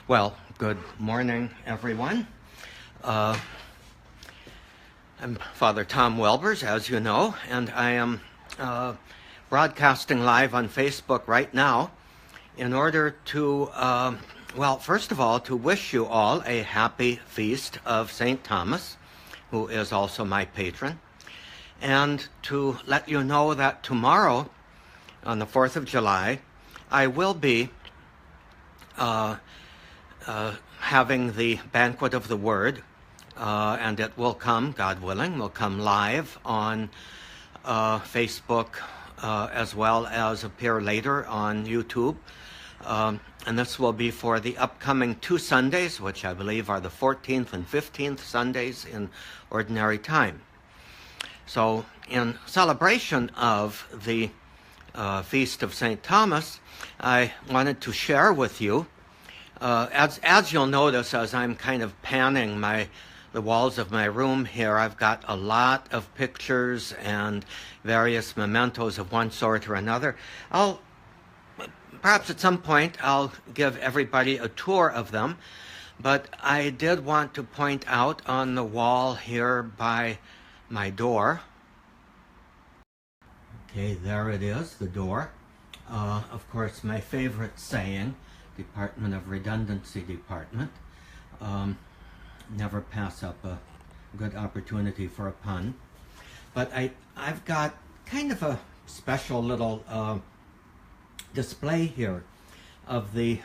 Well, good morning, everyone. Uh, I'm Father Tom Welbers, as you know, and I am broadcasting live on Facebook right now in order to, first of all, to wish you all a happy feast of St. Thomas, who is also my patron, and to let you know that tomorrow, on the 4th of July, I will be having the Banquet of the Word, and it will come, God willing, will come live on Facebook as well as appear later on YouTube. And this will be for the upcoming 2 Sundays, which I believe are the 14th and 15th Sundays in Ordinary Time. So in celebration of the Feast of St. Thomas, I wanted to share with you, as you'll notice as I'm kind of panning the walls of my room here, I've got a lot of pictures and various mementos of one sort or another. Perhaps at some point I'll give everybody a tour of them, but I did want to point out on the wall here by my door. Okay, there it is, the door. Of course, my favorite saying, Department of Redundancy Department. Never pass up a good opportunity for a pun. But I've got kind of a special little display here of the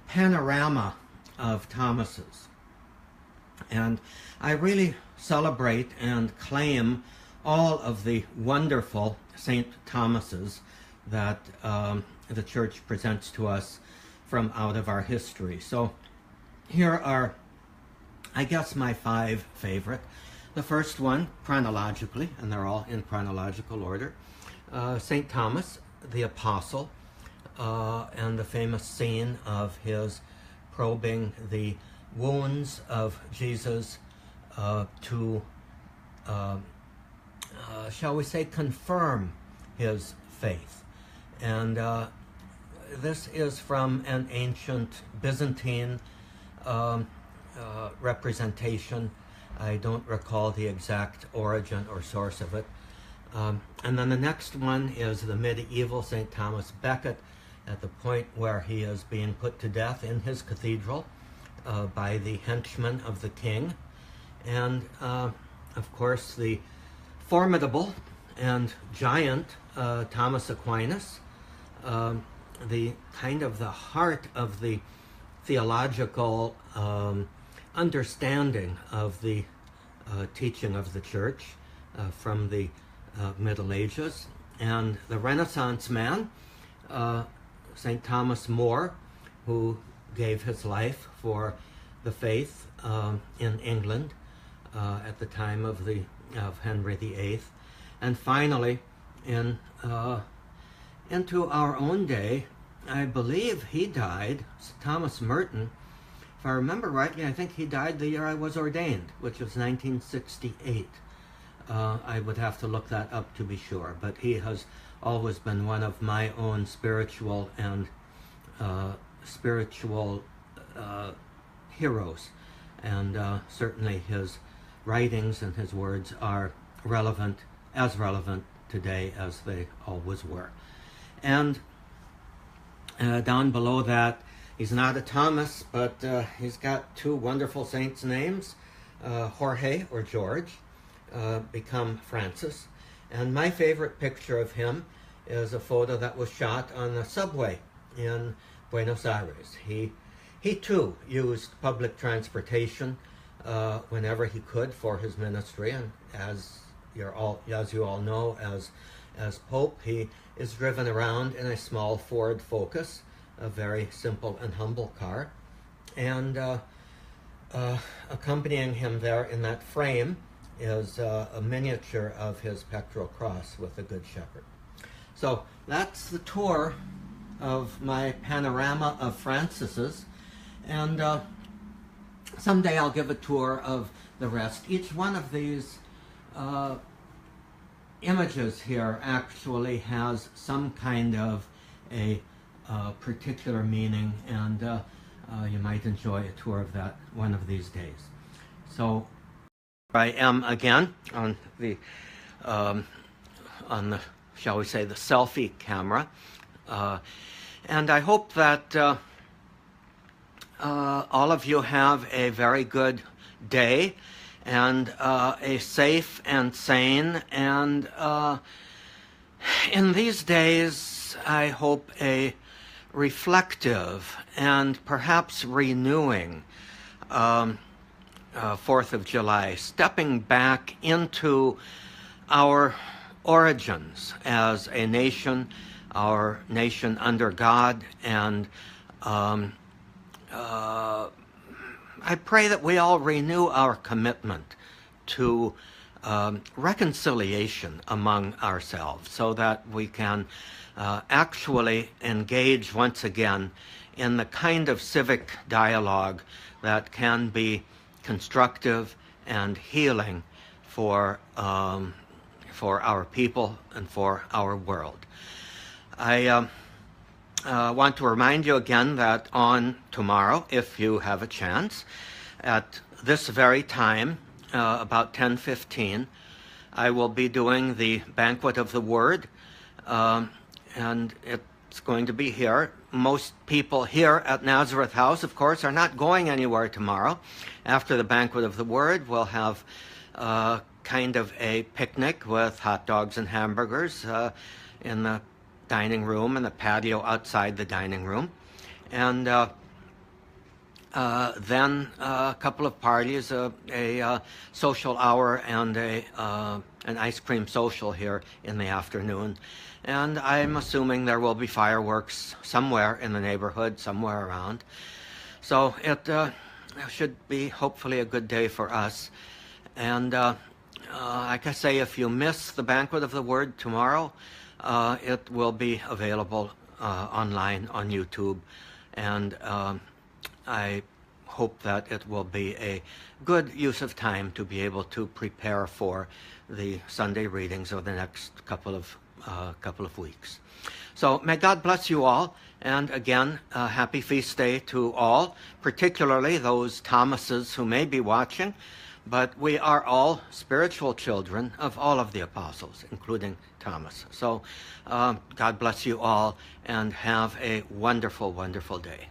Panorama of Thomases. And I really celebrate and claim all of the wonderful St. Thomases that the Church presents to us from out of our history. So here are, I guess, my 5 favorite. The first one, chronologically, and they're all in chronological order, St. Thomas, the Apostle, and the famous scene of his probing the wounds of Jesus to, shall we say, confirm his faith. And this is from an ancient Byzantine representation. I don't recall the exact origin or source of it. And then the next one is the medieval St. Thomas Becket at the point where he is being put to death in his cathedral by the henchmen of the king. And of course the formidable and giant Thomas Aquinas, the kind of the heart of the theological understanding of the teaching of the Church from the Middle Ages, and the Renaissance man, St. Thomas More, who gave his life for the faith in England at the time of Henry VIII, and finally into our own day. I believe he died, Thomas Merton. If I remember rightly, I think he died the year I was ordained, which was 1968. I would have to look that up to be sure, but he has always been one of my own spiritual heroes, and certainly his writings and his words are as relevant today as they always were. And down below that, he's not a Thomas, but he's got 2 wonderful saints' names, Jorge, or George, become Francis. And my favorite picture of him is a photo that was shot on the subway in Buenos Aires. He too used public transportation whenever he could for his ministry, and as you all know, as Pope, he is driven around in a small Ford Focus, a very simple and humble car, and accompanying him there in that frame is a miniature of his pectoral cross with the Good Shepherd. So that's the tour of my Panorama of Francises, and someday I'll give a tour of the rest. Each one of these images here actually has some kind of a particular meaning, and you might enjoy a tour of that one of these days. So I am again on the shall we say, the selfie camera, and I hope that all of you have a very good day and a safe and sane and in these days I hope a reflective and perhaps renewing 4th of July, stepping back into our origins as a nation, our nation under God, and I pray that we all renew our commitment to reconciliation among ourselves so that we can actually engage once again in the kind of civic dialogue that can be constructive and healing for our people and for our world. I want to remind you again that on tomorrow, if you have a chance, at this very time, about 10:15, I will be doing the Banquet of the Word, and it's going to be here. Most people here at Nazareth House, of course, are not going anywhere tomorrow. After the Banquet of the Word, we'll have kind of a picnic with hot dogs and hamburgers in the dining room and the patio outside the dining room. And then a couple of parties, a social hour and an ice cream social here in the afternoon. And I'm assuming there will be fireworks somewhere in the neighborhood, somewhere around. So it should be hopefully a good day for us. And like I say, if you miss the Banquet of the Word tomorrow, it will be available online on YouTube. And I hope that it will be a good use of time to be able to prepare for the Sunday readings of the next couple of weeks. So may God bless you all, and again, happy feast day to all, particularly those Thomases who may be watching, but we are all spiritual children of all of the apostles, including Thomas. So God bless you all, and have a wonderful, wonderful day.